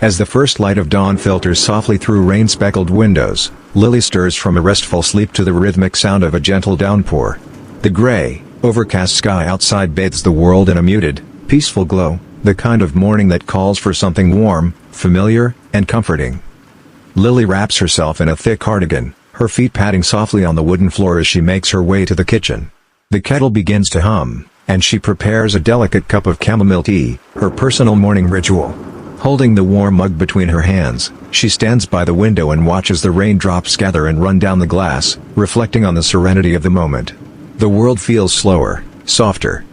As the first light of dawn filters softly through rain-speckled windows, Lily stirs from a restful sleep to the rhythmic sound of a gentle downpour. The gray, overcast sky outside bathes the world in a muted, peaceful glow, the kind of morning that calls for something warm, familiar, and comforting. Lily wraps herself in a thick cardigan, her feet padding softly on the wooden floor as she makes her way to the kitchen. The kettle begins to hum, and she prepares a delicate cup of chamomile tea, her personal morning ritual. Holding the warm mug between her hands, she stands by the window and watches the raindrops gather and run down the glass, reflecting on the serenity of the moment. The world feels slower, softer.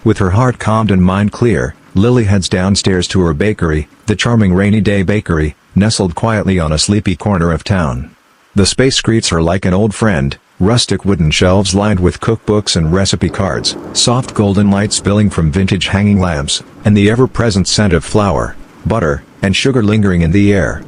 With her heart calmed and mind clear, Lily heads downstairs to her bakery, the charming Rainy Day Bakery, nestled quietly on a sleepy corner of town. The space greets her like an old friend, rustic wooden shelves lined with cookbooks and recipe cards, soft golden light spilling from vintage hanging lamps, and the ever-present scent of flour, butter, and sugar lingering in the air.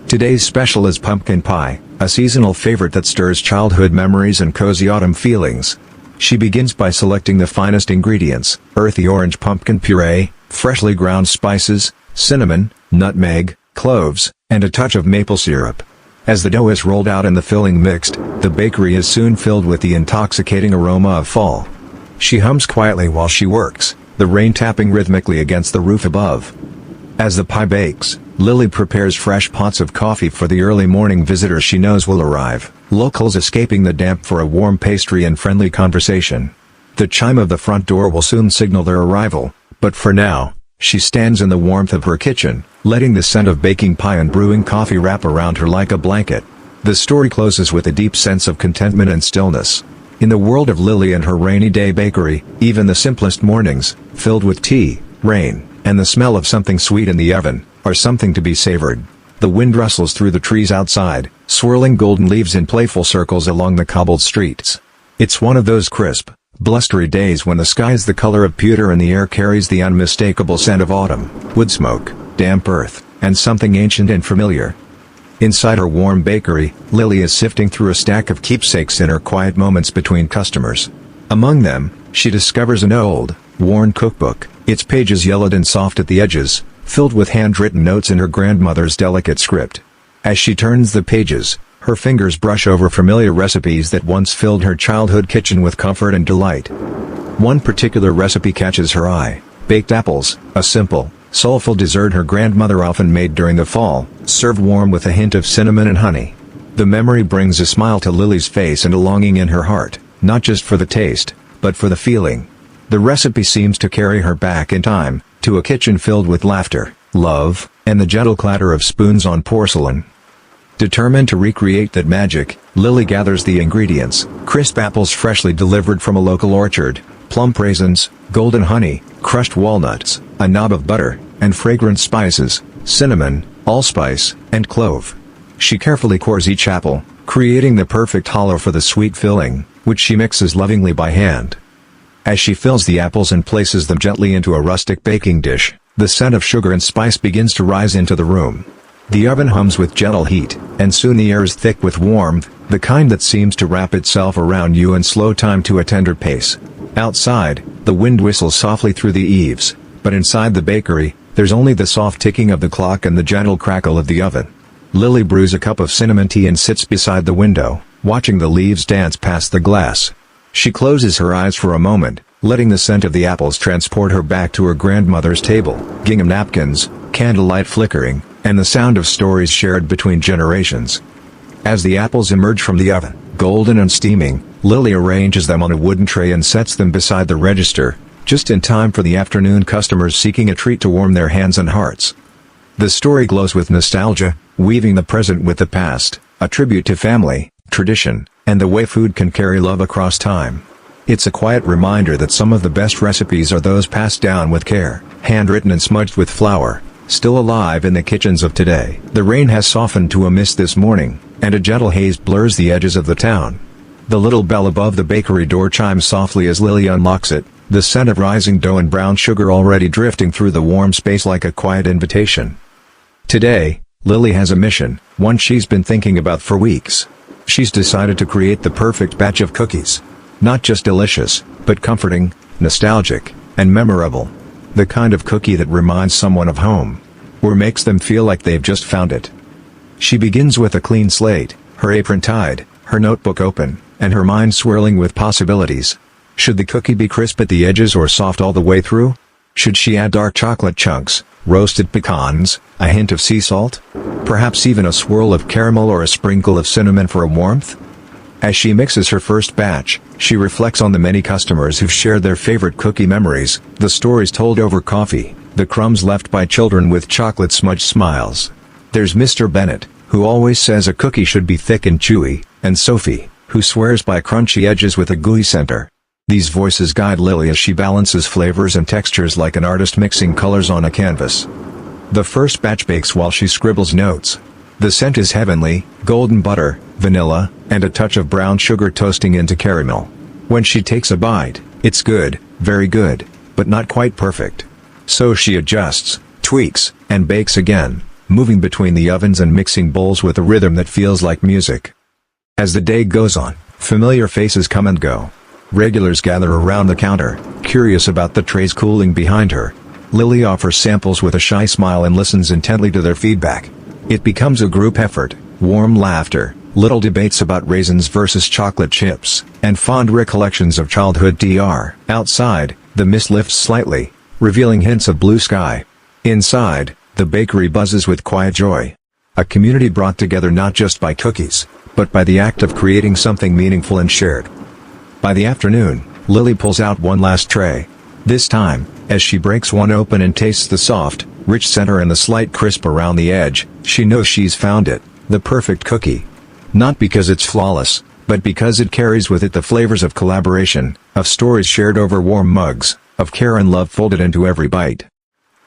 Today's special is pumpkin pie, a seasonal favorite that stirs childhood memories and cozy autumn feelings. She begins by selecting the finest ingredients: earthy orange pumpkin puree, freshly ground spices, cinnamon, nutmeg, cloves, and a touch of maple syrup. As the dough is rolled out and the filling mixed, the bakery is soon filled with the intoxicating aroma of fall. She hums quietly while she works, the rain tapping rhythmically against the roof above. As the pie bakes, Lily prepares fresh pots of coffee for the early morning visitors she knows will arrive, locals escaping the damp for a warm pastry and friendly conversation. The chime of the front door will soon signal their arrival, but for now, she stands in the warmth of her kitchen, letting the scent of baking pie and brewing coffee wrap around her like a blanket. The story closes with a deep sense of contentment and stillness. In the world of Lily and her Rainy Day Bakery, even the simplest mornings, filled with tea, rain, and the smell of something sweet in the oven, are something to be savored. The wind rustles through the trees outside, swirling golden leaves in playful circles along the cobbled streets. It's one of those crisp, blustery days when the sky is the color of pewter and the air carries the unmistakable scent of autumn, wood smoke, damp earth, and something ancient and familiar. Inside her warm bakery, Lily is sifting through a stack of keepsakes in her quiet moments between customers. Among them, she discovers an old, worn cookbook, its pages yellowed and soft at the edges, filled with handwritten notes in her grandmother's delicate script. As she turns the pages, her fingers brush over familiar recipes that once filled her childhood kitchen with comfort and delight. One particular recipe catches her eye: baked apples, a simple, soulful dessert her grandmother often made during the fall, served warm with a hint of cinnamon and honey. The memory brings a smile to Lily's face and a longing in her heart, not just for the taste, but for the feeling. The recipe seems to carry her back in time, to a kitchen filled with laughter, love, and the gentle clatter of spoons on porcelain. Determined to recreate that magic, Lily gathers the ingredients: crisp apples freshly delivered from a local orchard, plump raisins, golden honey, crushed walnuts, a knob of butter, and fragrant spices, cinnamon, allspice, and clove. She carefully cores each apple, creating the perfect hollow for the sweet filling, which she mixes lovingly by hand. As she fills the apples and places them gently into a rustic baking dish, the scent of sugar and spice begins to rise into the room. The oven hums with gentle heat, and soon the air is thick with warmth, the kind that seems to wrap itself around you and slow time to a tender pace. Outside, the wind whistles softly through the eaves, but inside the bakery, there's only the soft ticking of the clock and the gentle crackle of the oven. Lily brews a cup of cinnamon tea and sits beside the window, watching the leaves dance past the glass. She closes her eyes for a moment, letting the scent of the apples transport her back to her grandmother's table, gingham napkins, candlelight flickering, and the sound of stories shared between generations. As the apples emerge from the oven, golden and steaming, Lily arranges them on a wooden tray and sets them beside the register, just in time for the afternoon customers seeking a treat to warm their hands and hearts. The story glows with nostalgia, weaving the present with the past, a tribute to family, tradition, and the way food can carry love across time. It's a quiet reminder that some of the best recipes are those passed down with care, handwritten and smudged with flour, still alive in the kitchens of today. The rain has softened to a mist this morning, and a gentle haze blurs the edges of the town. The little bell above the bakery door chimes softly as Lily unlocks it, the scent of rising dough and brown sugar already drifting through the warm space like a quiet invitation. Today, Lily has a mission, one she's been thinking about for weeks. She's decided to create the perfect batch of cookies. Not just delicious, but comforting, nostalgic, and memorable. The kind of cookie that reminds someone of home. or makes them feel like they've just found it. She begins with a clean slate, her apron tied, her notebook open, and her mind swirling with possibilities. Should the cookie be crisp at the edges or soft all the way through? Should she add dark chocolate chunks, roasted pecans, a hint of sea salt? Perhaps even a swirl of caramel or a sprinkle of cinnamon for a warmth? As she mixes her first batch, she reflects on the many customers who've shared their favorite cookie memories, the stories told over coffee, the crumbs left by children with chocolate-smudged smiles. There's Mr. Bennett, who always says a cookie should be thick and chewy, and Sophie, who swears by crunchy edges with a gooey center. These voices guide Lily as she balances flavors and textures like an artist mixing colors on a canvas. The first batch bakes while she scribbles notes. The scent is heavenly, golden butter, vanilla, and a touch of brown sugar toasting into caramel. When she takes a bite, it's good, very good, but not quite perfect. So she adjusts, tweaks, and bakes again, moving between the ovens and mixing bowls with a rhythm that feels like music. As the day goes on, familiar faces come and go. Regulars gather around the counter, curious about the trays cooling behind her. Lily offers samples with a shy smile and listens intently to their feedback. It becomes a group effort, warm laughter, little debates about raisins versus chocolate chips, and fond recollections of childhood. Outside, the mist lifts slightly, revealing hints of blue sky. Inside, the bakery buzzes with quiet joy. A community brought together not just by cookies, but by the act of creating something meaningful and shared. By the afternoon, Lily pulls out one last tray. This time, as she breaks one open and tastes the soft, rich center and the slight crisp around the edge, she knows she's found it, the perfect cookie. Not because it's flawless, but because it carries with it the flavors of collaboration, of stories shared over warm mugs, of care and love folded into every bite.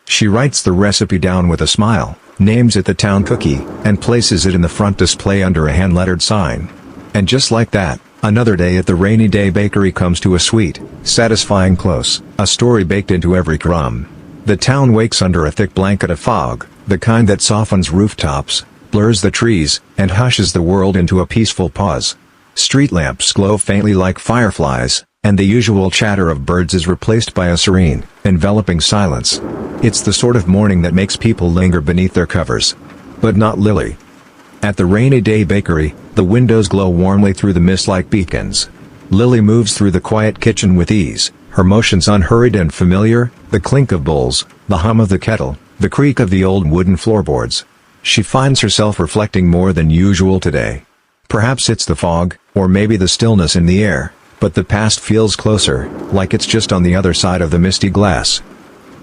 She writes the recipe down with a smile, names it the town cookie, and places it in the front display under a hand-lettered sign. And just like that, another day at the Rainy Day Bakery comes to a sweet, satisfying close, a story baked into every crumb. The town wakes under a thick blanket of fog, the kind that softens rooftops, blurs the trees, and hushes the world into a peaceful pause. Street lamps glow faintly like fireflies, and the usual chatter of birds is replaced by a serene, enveloping silence. It's the sort of morning that makes people linger beneath their covers. But not Lily. At the Rainy Day Bakery, the windows glow warmly through the mist like beacons. Lily moves through the quiet kitchen with ease, her motions unhurried and familiar, the clink of bowls, the hum of the kettle, the creak of the old wooden floorboards. She finds herself reflecting more than usual today. Perhaps it's the fog, or maybe the stillness in the air, but the past feels closer, like it's just on the other side of the misty glass.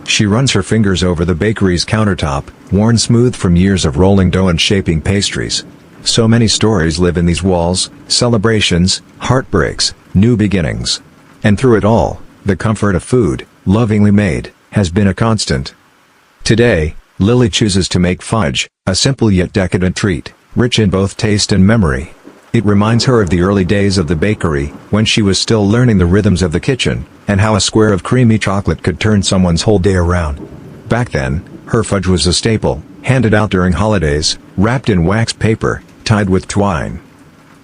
She runs her fingers over the bakery's countertop, worn smooth from years of rolling dough and shaping pastries. So many stories live in these walls, celebrations, heartbreaks, new beginnings. And through it all, the comfort of food, lovingly made, has been a constant. Today, Lily chooses to make fudge, a simple yet decadent treat, rich in both taste and memory. It reminds her of the early days of the bakery, when she was still learning the rhythms of the kitchen, and how a square of creamy chocolate could turn someone's whole day around. Back then, her fudge was a staple, handed out during holidays, wrapped in wax paper, tied with twine.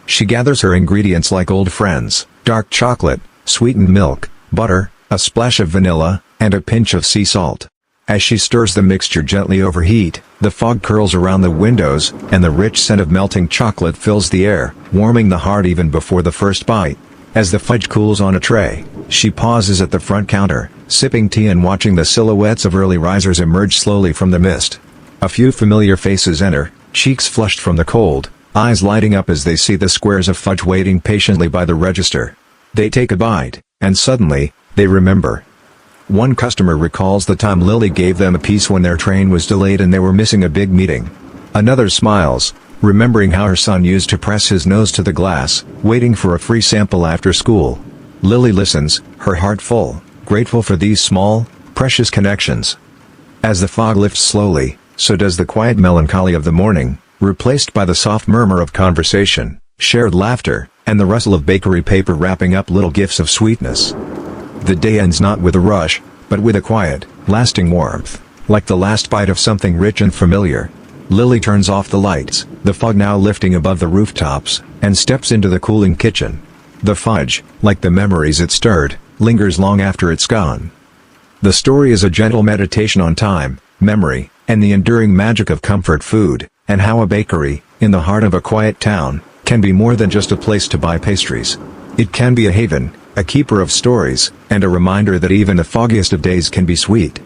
She gathers her ingredients like old friends: dark chocolate, sweetened milk, butter, a splash of vanilla, and a pinch of sea salt. As she stirs the mixture gently over heat, the fog curls around the windows, and the rich scent of melting chocolate fills the air, warming the heart even before the first bite. As the fudge cools on a tray, she pauses at the front counter, sipping tea and watching the silhouettes of early risers emerge slowly from the mist. A few familiar faces enter, cheeks flushed from the cold, eyes lighting up as they see the squares of fudge waiting patiently by the register. They take a bite, and suddenly, they remember. One customer recalls the time Lily gave them a piece when their train was delayed and they were missing a big meeting. Another smiles, remembering how her son used to press his nose to the glass, waiting for a free sample after school. Lily listens, her heart full, grateful for these small, precious connections. As the fog lifts slowly, so does the quiet melancholy of the morning, replaced by the soft murmur of conversation, shared laughter, and the rustle of bakery paper wrapping up little gifts of sweetness. The day ends not with a rush, but with a quiet, lasting warmth, like the last bite of something rich and familiar. Lily turns off the lights, the fog now lifting above the rooftops, and steps into the cooling kitchen. The fudge, like the memories it stirred, lingers long after it's gone. The story is a gentle meditation on time, memory, and the enduring magic of comfort food, and how a bakery, in the heart of a quiet town, can be more than just a place to buy pastries. It can be a haven, a keeper of stories, and a reminder that even the foggiest of days can be sweet.